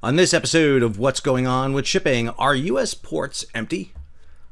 On this episode of What's Going On with Shipping, are U.S. ports empty?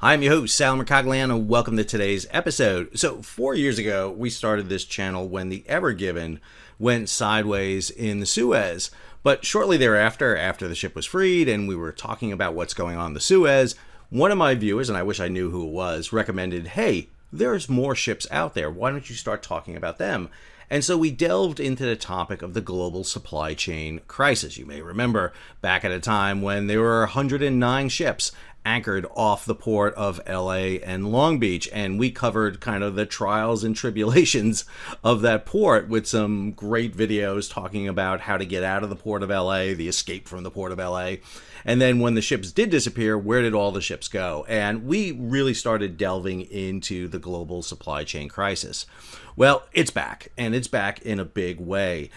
I'm your host, Sal Mercogliano, and welcome to today's episode. So 4 years ago, we started this channel when the Ever Given went sideways in the Suez. But shortly thereafter, after the ship was freed and we were talking about what's going on in the Suez, one of my viewers, and I wish I knew who it was, recommended, hey, there's more ships out there. Why don't you start talking about them? And so we delved into the topic of the global supply chain crisis. You may remember back at a time when there were 109 ships anchored off the port of LA and Long Beach, and we covered kind of the trials and tribulations of that port with some great videos talking about how to get out of the port of LA, the escape from the port of LA, and then when the ships did disappear, where did all the ships go? And we really started delving into the global supply chain crisis. Well, it's back, and it's back in a big way.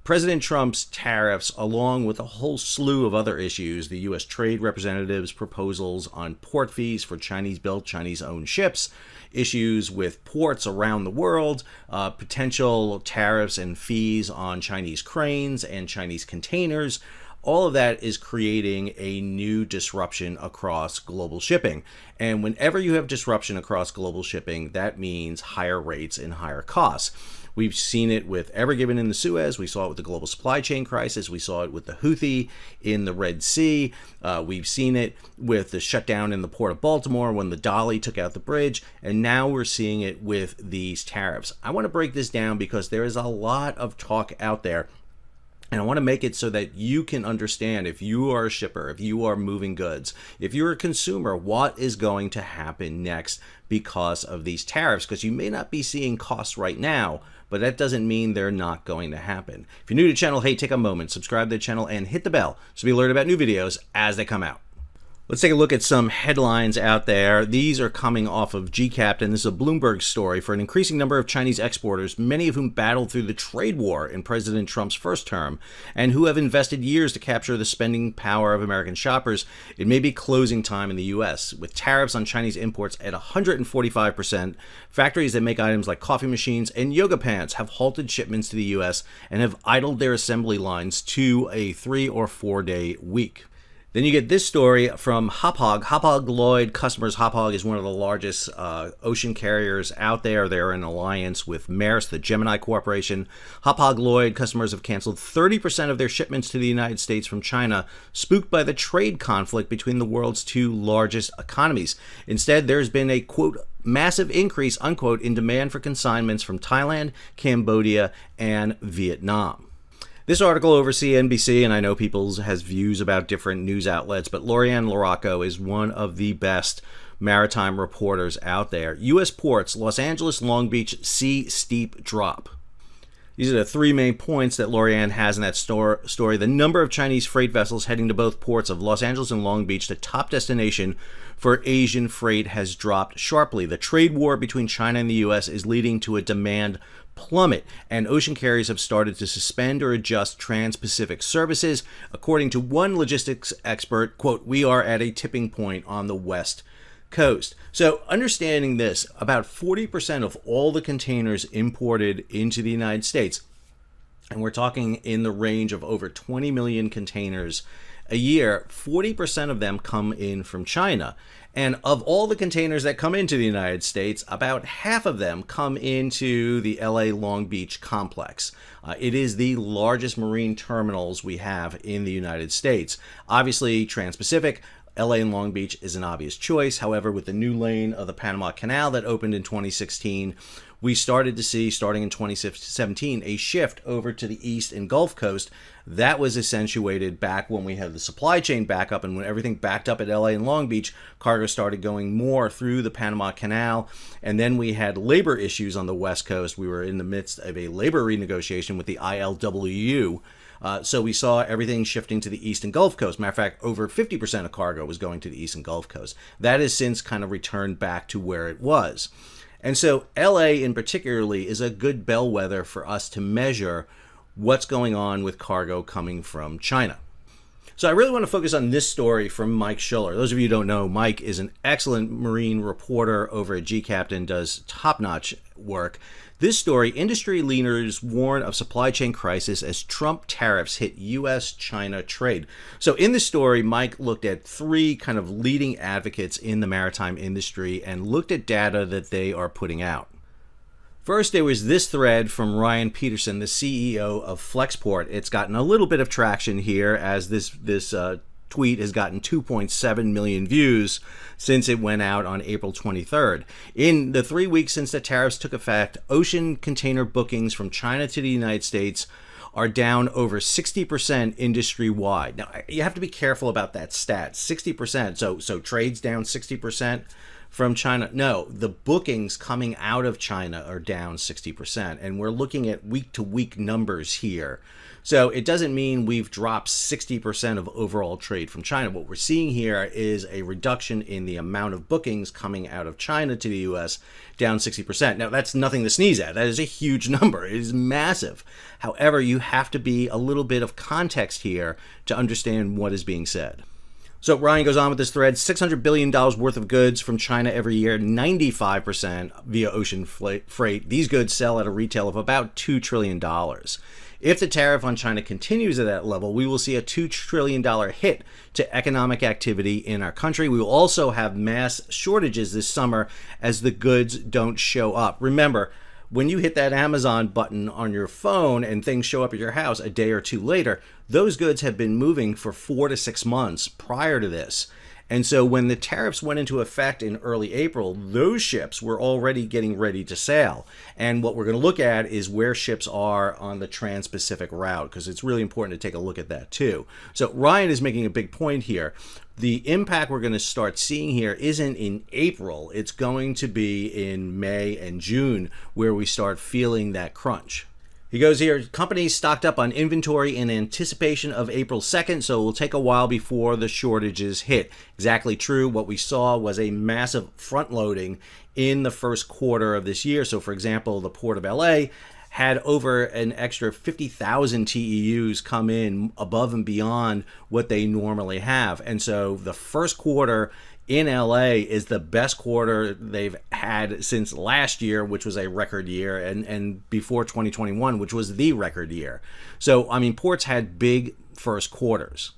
President Trump's tariffs, along with a whole slew of other issues, the U.S. Trade Representative's proposals on port fees for Chinese-built, Chinese-owned ships, issues with ports around the world, potential tariffs and fees on Chinese cranes and Chinese containers, all of that is creating a new disruption across global shipping. And whenever you have disruption across global shipping, that means higher rates and higher costs. We've seen it with Ever Given in the Suez. We saw it with the global supply chain crisis. We saw it with the Houthi in the Red Sea. We've seen it with the shutdown in the port of Baltimore when the Dolly took out the bridge. And now we're seeing it with these tariffs. I want to break this down because there is a lot of talk out there. And I want to make it so that you can understand, if you are a shipper, if you are moving goods, if you're a consumer, what is going to happen next because of these tariffs. Because you may not be seeing costs right now, but that doesn't mean they're not going to happen. If you're new to the channel, hey, take a moment, subscribe to the channel, and hit the bell so be alerted about new videos as they come out. Let's take a look at some headlines out there. These are coming off of GCAPT, and this is a Bloomberg story. For an increasing number of Chinese exporters, many of whom battled through the trade war in President Trump's first term, and who have invested years to capture the spending power of American shoppers, it may be closing time in the U.S. With tariffs on Chinese imports at 145%, factories that make items like coffee machines and yoga pants have halted shipments to the U.S. and have idled their assembly lines to a 3 or 4 day week. Then you get this story from Hapag. Hapag-Lloyd customers. Hapag is one of the largest ocean carriers out there. They're in alliance with Maersk, the Gemini Corporation. Hapag-Lloyd customers have canceled 30% of their shipments to the United States from China, spooked by the trade conflict between the world's two largest economies. Instead, there's been a, quote, massive increase, unquote, in demand for consignments from Thailand, Cambodia, and Vietnam. This article over CNBC, and I know people has views about different news outlets, but Lorianne Laraco is one of the best maritime reporters out there. U.S. ports, Los Angeles, Long Beach, see steep drop. These are the three main points that Lorianne has in that story. The number of Chinese freight vessels heading to both ports of Los Angeles and Long Beach, the top destination for Asian freight, has dropped sharply. The trade war between China and the U.S. is leading to a demand plummet, and ocean carriers have started to suspend or adjust trans-Pacific services. According to one logistics expert, quote, we are at a tipping point on the West Coast. So understanding this, about 40% of all the containers imported into the United States, and we're talking in the range of over 20 million containers a year, 40% of them come in from China. And of all the containers that come into the United States, about half of them come into the LA Long Beach complex. It is the largest marine terminals we have in the United States. Obviously, Trans-Pacific, LA and Long Beach is an obvious choice. However, with the new lane of the Panama Canal that opened in 2016, we started to see, starting in 2017, a shift over to the East and Gulf Coast. That was accentuated back when we had the supply chain back up, and when everything backed up at LA and Long Beach, cargo started going more through the Panama Canal. And then we had labor issues on the West Coast. We were in the midst of a labor renegotiation with the ILWU. So we saw everything shifting to the East and Gulf Coast. Matter of fact, over 50% of cargo was going to the East and Gulf Coast. That has since kind of returned back to where it was. And so LA in particularly is a good bellwether for us to measure what's going on with cargo coming from China. So I really want to focus on this story from Mike Schuller. Those of you who don't know, Mike is an excellent marine reporter over at GCaptain, does top-notch work. This story, industry leaders warn of supply chain crisis as Trump tariffs hit U.S.-China trade. So in this story, Mike looked at three kind of leading advocates in the maritime industry and looked at data that they are putting out. First, there was this thread from Ryan Peterson, the CEO of Flexport. It's gotten a little bit of traction here as this tweet has gotten 2.7 million views since it went out on April 23rd. In the 3 weeks since the tariffs took effect, ocean container bookings from China to the United States are down over 60% industry-wide. Now, you have to be careful about that stat, 60%. So trade's down 60%. From China? No, the bookings coming out of China are down 60%, and we're looking at week-to-week numbers here. So it doesn't mean we've dropped 60% of overall trade from China. What we're seeing here is a reduction in the amount of bookings coming out of China to the U.S., down 60%. Now, that's nothing to sneeze at. That is a huge number. It is massive. However, you have to be a little bit of context here to understand what is being said. So Ryan goes on with this thread, $600 billion worth of goods from China every year, 95% via ocean freight. These goods sell at a retail of about $2 trillion. If the tariff on China continues at that level, we will see a $2 trillion hit to economic activity in our country. We will also have mass shortages this summer as the goods don't show up. Remember, when you hit that Amazon button on your phone and things show up at your house a day or two later, those goods have been moving for 4 to 6 months prior to this. And so when the tariffs went into effect in early April, those ships were already getting ready to sail. And what we're going to look at is where ships are on the Trans-Pacific route, because it's really important to take a look at that too. So Ryan is making a big point here. The impact we're going to start seeing here isn't in April. It's going to be in May and June where we start feeling that crunch. He goes here, companies stocked up on inventory in anticipation of April 2nd, so it will take a while before the shortages hit. Exactly true. What we saw was a massive front loading in the first quarter of this year. So for example, the Port of LA had over an extra 50,000 TEUs come in above and beyond what they normally have. And so the first quarter in LA is the best quarter they've had since last year, which was a record year, and before 2021, which was the record year. So, I mean, ports had big first quarters.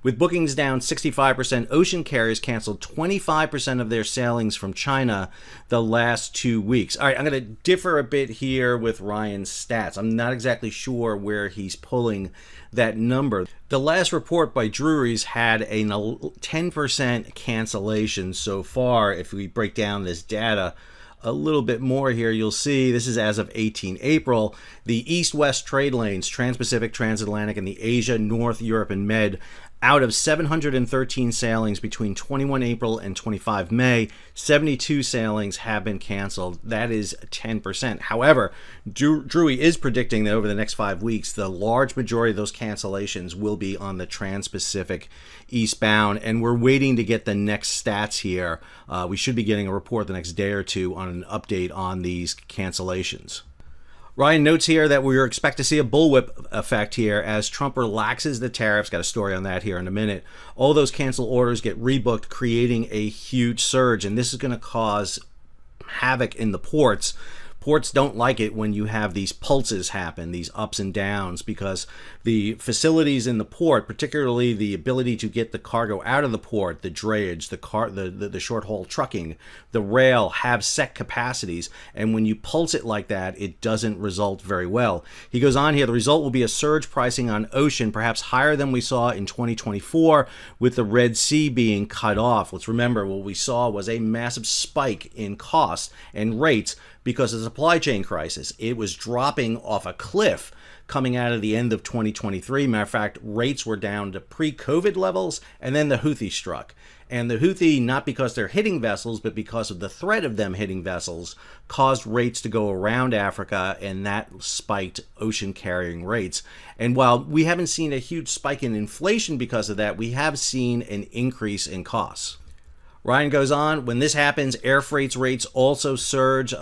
With bookings down 65%, ocean carriers canceled 25% of their sailings from China the last 2 weeks. All right, I'm going to differ a bit here with Ryan's stats. I'm not exactly sure where he's pulling that number. The last report by Drewry's had a 10% cancellation so far. If we break down this data a little bit more here, you'll see this is as of 18 April. The east-west trade lanes, Trans-Pacific, Transatlantic, and the Asia, North, Europe, and Med, out of 713 sailings between 21 April and 25 May, 72 sailings have been canceled. That is 10%. However, Drewry is predicting that over the next 5 weeks, the large majority of those cancellations will be on the Trans-Pacific eastbound, and we're waiting to get the next stats here. We should be getting a report the next day or two on an update on these cancellations. Ryan notes here that we expect to see a bullwhip effect here as Trump relaxes the tariffs. Got a story on that here in a minute. All those canceled orders get rebooked, creating a huge surge, and this is going to cause havoc in the ports. Ports don't like it when you have these pulses happen, these ups and downs, because the facilities in the port, particularly the ability to get the cargo out of the port, the drayage, the short haul trucking, the rail, have set capacities, and when you pulse it like that, it doesn't result very well. He goes on here, the result will be a surge pricing on ocean, perhaps higher than we saw in 2024 with the Red Sea being cut off. Let's remember, what we saw was a massive spike in costs and rates because of the supply chain crisis. It was dropping off a cliff coming out of the end of 2023. Matter of fact, rates were down to pre-COVID levels, and then the Houthi struck. And the Houthi, not because they're hitting vessels, but because of the threat of them hitting vessels, caused rates to go around Africa, and that spiked ocean carrying rates. And while we haven't seen a huge spike in inflation because of that, we have seen an increase in costs. Ryan goes on, when this happens, air freight rates also surge.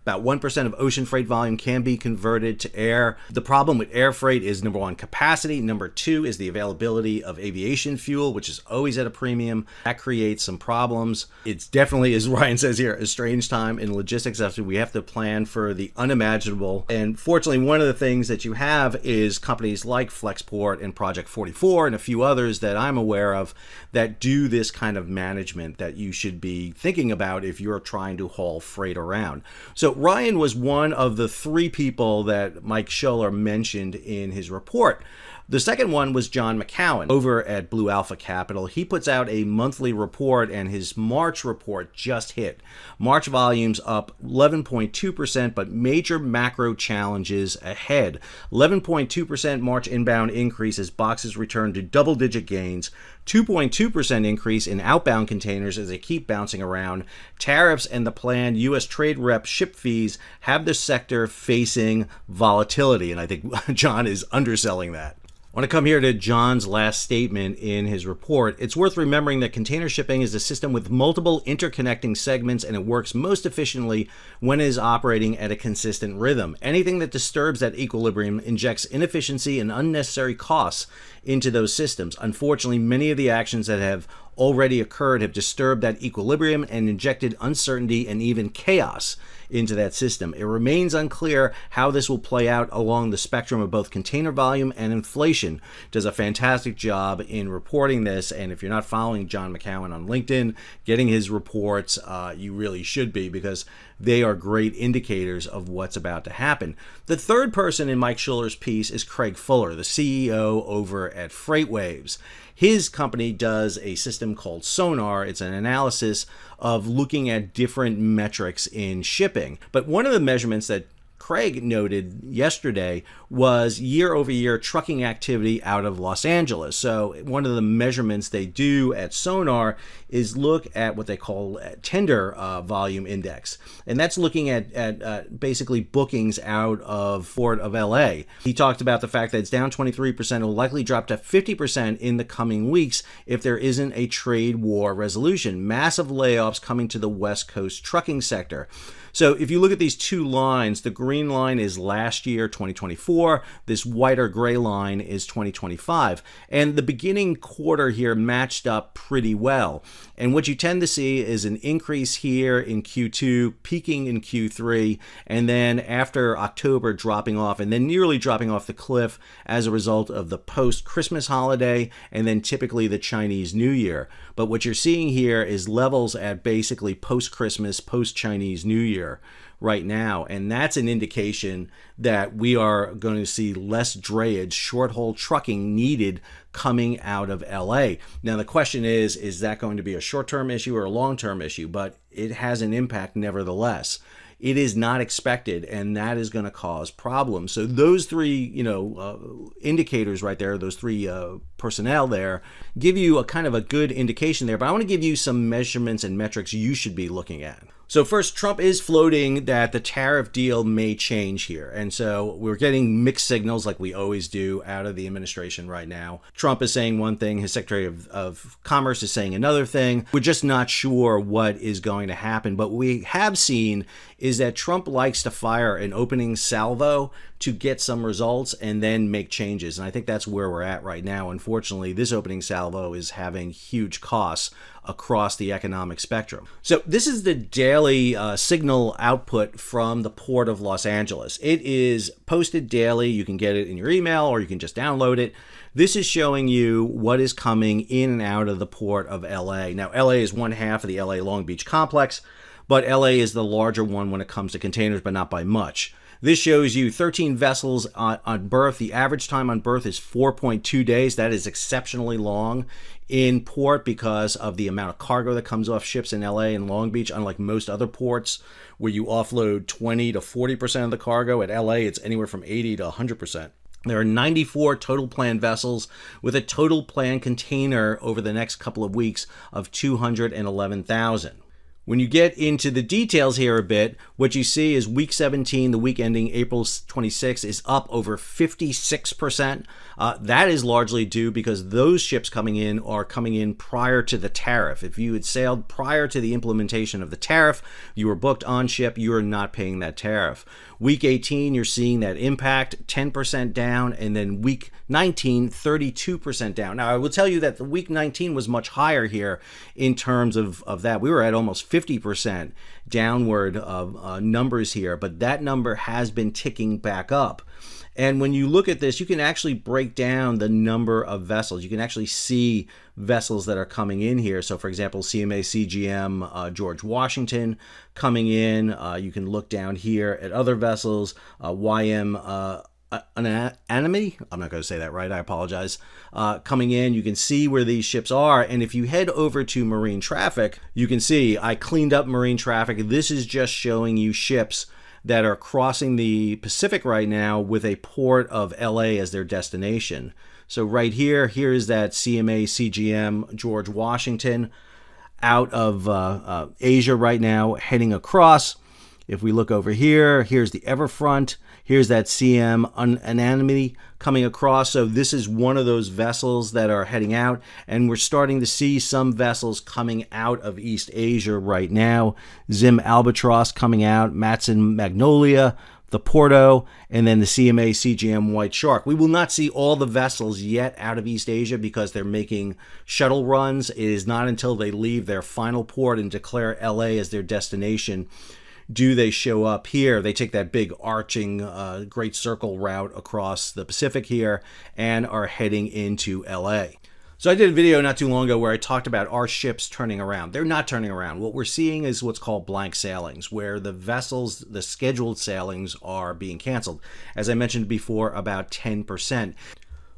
About 1% of ocean freight volume can be converted to air. The problem with air freight is, number one, capacity. Number two is the availability of aviation fuel, which is always at a premium. That creates some problems. It's definitely, as Ryan says here, a strange time in logistics. After we have to plan for the unimaginable. And fortunately, one of the things that you have is companies like Flexport and Project 44 and a few others that I'm aware of that do this kind of management that you should be thinking about if you're trying to haul freight around. So Ryan was one of the three people that Mike Schuller mentioned in his report. The second one was John McCowan over at Blue Alpha Capital. He puts out a monthly report, and his March report just hit. March volumes up 11.2%, but major macro challenges ahead. 11.2% March inbound increase as boxes return to double-digit gains. 2.2% increase in outbound containers as they keep bouncing around. Tariffs and the planned U.S. trade rep ship fees have the sector facing volatility, and I think John is underselling that. I want to come here to John's last statement in his report. It's worth remembering that container shipping is a system with multiple interconnecting segments, and it works most efficiently when it is operating at a consistent rhythm. Anything that disturbs that equilibrium injects inefficiency and unnecessary costs into those systems. Unfortunately, many of the actions that have already occurred have disturbed that equilibrium and injected uncertainty and even chaos into that system. It remains unclear how this will play out along the spectrum of both container volume and inflation. Does a fantastic job in reporting this, and if you're not following John McCowan on LinkedIn, getting his reports, you really should be, because they are great indicators of what's about to happen. The third person in Mike Schuller's piece is Craig Fuller, the CEO over at FreightWaves. His company does a system called Sonar. It's an analysis of looking at different metrics in shipping. But one of the measurements that Craig noted yesterday was year-over-year trucking activity out of Los Angeles. So one of the measurements they do at Sonar is look at what they call tender volume index. And that's looking at basically bookings out of Port of LA. He talked about the fact that it's down 23%, will likely drop to 50% in the coming weeks if there isn't a trade war resolution. Massive layoffs coming to the West Coast trucking sector. So if you look at these two lines, the green line is last year, 2024. This whiter gray line is 2025. And the beginning quarter here matched up pretty well. And what you tend to see is an increase here in Q2, peaking in Q3, and then after October dropping off, and then nearly dropping off the cliff as a result of the post-Christmas holiday, and then typically the Chinese New Year. But what you're seeing here is levels at basically post-Christmas, post-Chinese New Year right now, and that's an indication that we are going to see less drayage, short-haul trucking needed coming out of LA. Now the question is that going to be a short-term issue or a long-term issue? But it has an impact nevertheless. It is not expected, and that is going to cause problems. So those three, indicators right there, those three personnel there, give you a kind of a good indication there. But I want to give you some measurements and metrics you should be looking at. So first, Trump is floating that the tariff deal may change here. And so we're getting mixed signals like we always do out of the administration right now. Trump is saying one thing, his Secretary of Commerce is saying another thing. We're just not sure what is going to happen. But what we have seen is that Trump likes to fire an opening salvo to get some results and then make changes. And I think that's where we're at right now. Unfortunately, this opening salvo is having huge costs across the economic spectrum. So this is the daily signal output from the Port of Los Angeles. It is posted daily. You can get it in your email or you can just download it. This is showing you what is coming in and out of the Port of LA. Now, LA is one half of the LA Long Beach complex, but LA is the larger one when it comes to containers, but not by much. This shows you 13 vessels on berth. The average time on berth is 4.2 days. That is exceptionally long in port because of the amount of cargo that comes off ships in LA and Long Beach, unlike most other ports where you offload 20 to 40% of the cargo. At LA, it's anywhere from 80 to 100%. There are 94 total planned vessels with a total planned container over the next couple of weeks of 211,000. When you get into the details here a bit, what you see is week 17, the week ending April 26, is up over 56%. That is largely due because those ships coming in are coming in prior to the tariff. If you had sailed prior to the implementation of the tariff, you were booked on ship, you are not paying that tariff. Week 18, you're seeing that impact, 10% down, and then week 19, 32% down. Now, I will tell you that the week 19 was much higher here in terms of that. We were at almost 50% downward of numbers here, but that number has been ticking back up. And when you look at this, you can actually break down the number of vessels. You can actually see vessels that are coming in here. So, for example, CMA CGM George Washington coming in. You can look down here at other vessels, YM Anime, I'm not going to say that right, I apologize, coming in. You can see where these ships are, and if you head over to marine traffic, you can see I cleaned up marine traffic. This is just showing you ships that are crossing the Pacific right now with a port of LA as their destination. So right here, here's that CMA CGM George Washington out of Asia right now, heading across. If we look over here, here's the Everfront. Here's that CM Anonymity coming across. So this is one of those vessels that are heading out, and we're starting to see some vessels coming out of East Asia right now. Zim Albatross coming out, Matson Magnolia, the Porto, and then the CMA CGM White Shark. We will not see all the vessels yet out of East Asia because they're making shuttle runs. It is not until they leave their final port and declare LA as their destination do they show up here. They take that big arching great circle route across the Pacific here and are heading into LA. So I did a video not too long ago where I talked about our ships turning around. They're not turning around. What we're seeing is what's called blank sailings, where the vessels, the scheduled sailings, are being canceled. As I mentioned before, about 10%.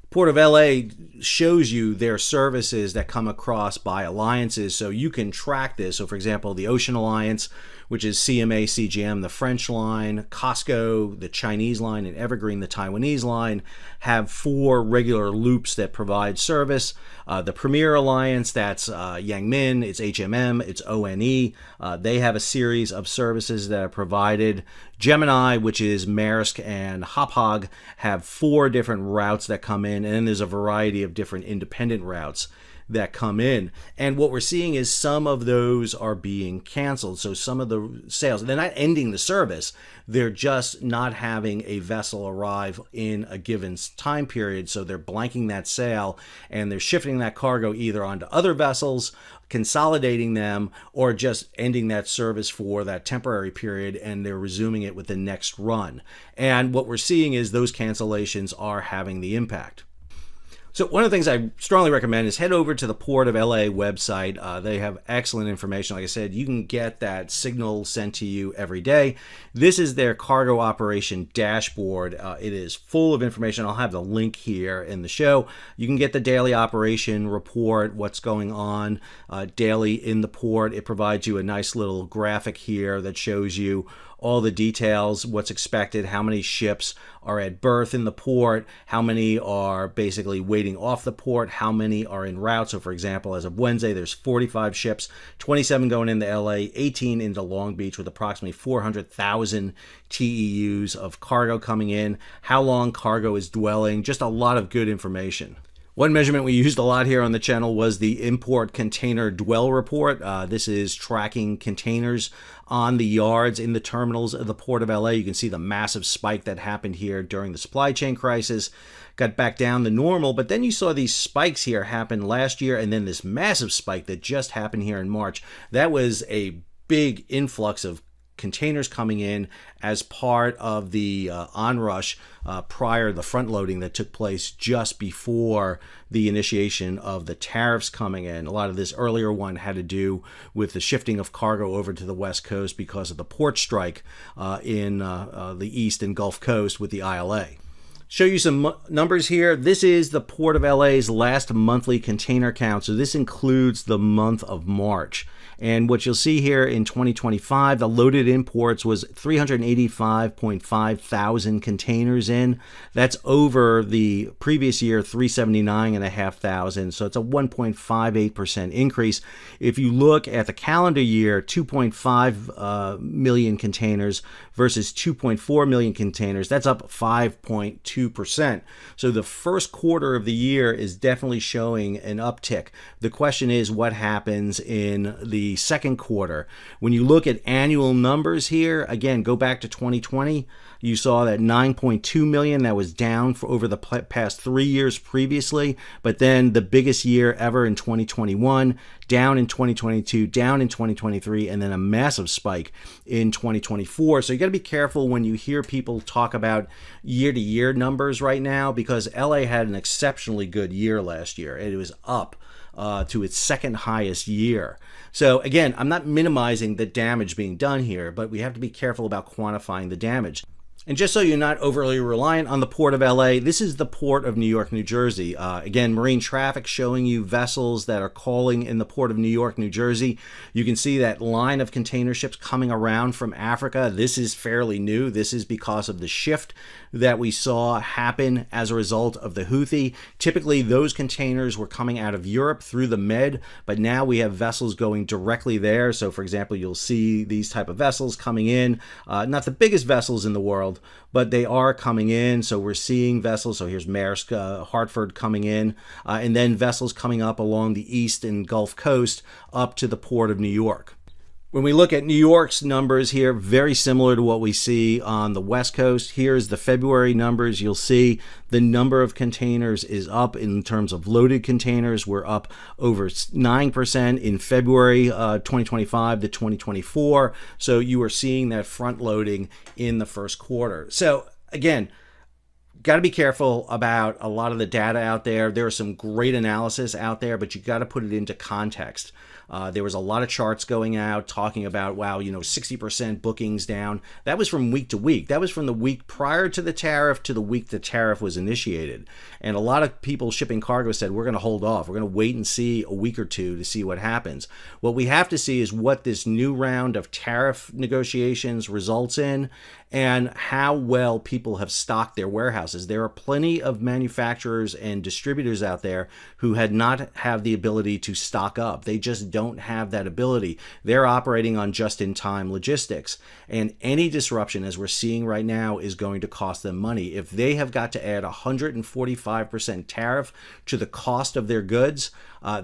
Port of LA shows you their services that come across by alliances, so you can track this. So for example, the Ocean Alliance, which is CMA CGM, the French line, COSCO, the Chinese line, and Evergreen, the Taiwanese line, have 4 regular loops that provide service. The Premier Alliance, that's Yangmin, it's HMM, it's ONE. They have a series of services that are provided. Gemini, which is Maersk and Hapag, have 4 different routes that come in, and then there's a variety of different independent routes that come in. And what we're seeing is some of those are being canceled. So some of the sales, they're not ending the service, they're just not having a vessel arrive in a given time period. So they're blanking that sail and they're shifting that cargo either onto other vessels, consolidating them, or just ending that service for that temporary period, and they're resuming it with the next run. And what we're seeing is those cancellations are having the impact. So one of the things I strongly recommend is head over to the Port of LA website. They have excellent information. Like I said, you can get that signal sent to you every day. This is their cargo operation dashboard. It is full of information. I'll have the link here in the show. You can get the daily operation report, what's going on daily in the port. It provides you a nice little graphic here that shows you all the details, what's expected, how many ships are at berth in the port, how many are basically waiting off the port, how many are en route. So for example, as of Wednesday, there's 45 ships, 27 going into LA, 18 into Long Beach, with approximately 400,000 TEUs of cargo coming in, how long cargo is dwelling, just a lot of good information. One measurement we used a lot here on the channel was the import container dwell report. This is tracking containers on the yards in the terminals of the Port of LA. You can see the massive spike that happened here during the supply chain crisis. Got back down to normal, but then you saw these spikes here happen last year, and then this massive spike that just happened here in March. That was a big influx of containers coming in as part of the onrush prior to the front loading that took place just before the initiation of the tariffs coming in. A lot of this earlier one had to do with the shifting of cargo over to the West Coast because of the port strike in the East and Gulf Coast with the ILA. Show you some numbers here. This is the Port of LA's last monthly container count. So this includes the month of March. And what you'll see here in 2025, the loaded imports was 385.5 thousand containers in. That's over the previous year, 379.5 thousand. So it's a 1.58% increase. If you look at the calendar year, 2.5 million containers versus 2.4 million containers, that's up 5.2%. So the first quarter of the year is definitely showing an uptick. The question is what happens in the second quarter. When you look at annual numbers here, again, go back to 2020, you saw that 9.2 million, that was down for over the past 3 years previously, but then the biggest year ever in 2021, down in 2022, down in 2023, and then a massive spike in 2024. So you got to be careful when you hear people talk about year-to-year numbers right now, because LA had an exceptionally good year last year. It was up to its second highest year. So again, I'm not minimizing the damage being done here, but we have to be careful about quantifying the damage. And just so you're not overly reliant on the Port of LA, this is the Port of New York, New Jersey. Again, marine traffic showing you vessels that are calling in the Port of New York, New Jersey. You can see that line of container ships coming around from Africa. This is fairly new. This is because of the shift that we saw happen as a result of the Houthi. Typically, those containers were coming out of Europe through the Med, but now we have vessels going directly there. So, for example, you'll see these type of vessels coming in, not the biggest vessels in the world, but they are coming in. So we're seeing vessels. So here's Maersk, Hartford coming in, and then vessels coming up along the east and Gulf Coast up to the Port of New York. When we look at New York's numbers here, very similar to what we see on the West Coast. Here's the February numbers. You'll see the number of containers is up in terms of loaded containers. We're up over 9% in February 2025 to 2024. So you are seeing that front loading in the first quarter. So again, got to be careful about a lot of the data out there. There is some great analysis out there, but you got to put it into context. There was a lot of charts going out talking about, wow, 60% bookings down. That was from week to week. That was from the week prior to the tariff to the week the tariff was initiated. And a lot of people shipping cargo said, we're going to hold off. We're going to wait and see a week or two to see what happens. What we have to see is what this new round of tariff negotiations results in and how well people have stocked their warehouses. There are plenty of manufacturers and distributors out there who had not have the ability to stock up. They just don't have that ability. They're operating on just-in-time logistics. And any disruption, as we're seeing right now, is going to cost them money. If they have got to add 145% tariff to the cost of their goods,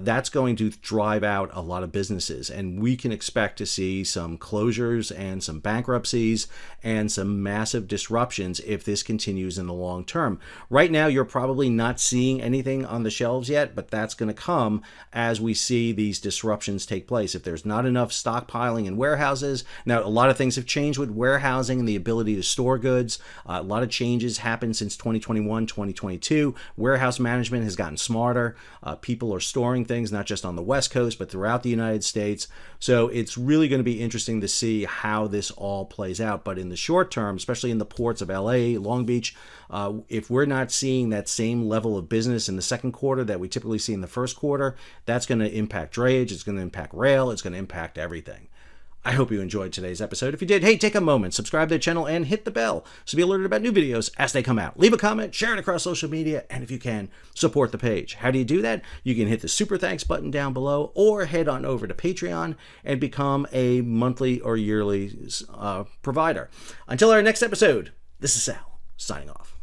that's going to drive out a lot of businesses. And we can expect to see some closures and some bankruptcies and some massive disruptions if this continues in the long term. Right now, you're probably not seeing anything on the shelves yet, but that's going to come as we see these disruptions take place. If there's not enough stockpiling in warehouses, now a lot of things have changed with warehousing and the ability to store goods. A lot of changes happened since 2021, 2022. Warehouse management has gotten smarter. People are storing things not just on the West Coast, but throughout the United States. So it's really going to be interesting to see how this all plays out. But in the short term, especially in the ports of LA, Long Beach, if we're not seeing that same level of business in the second quarter that we typically see in the first quarter, that's going to impact drayage, it's going to impact rail, it's going to impact everything. I hope you enjoyed today's episode. If you did, hey, take a moment, subscribe to the channel, and hit the bell to be alerted about new videos as they come out. Leave a comment, share it across social media, and if you can, support the page. How do you do that? You can hit the super thanks button down below or head on over to Patreon and become a monthly or yearly provider. Until our next episode, this is Sal, signing off.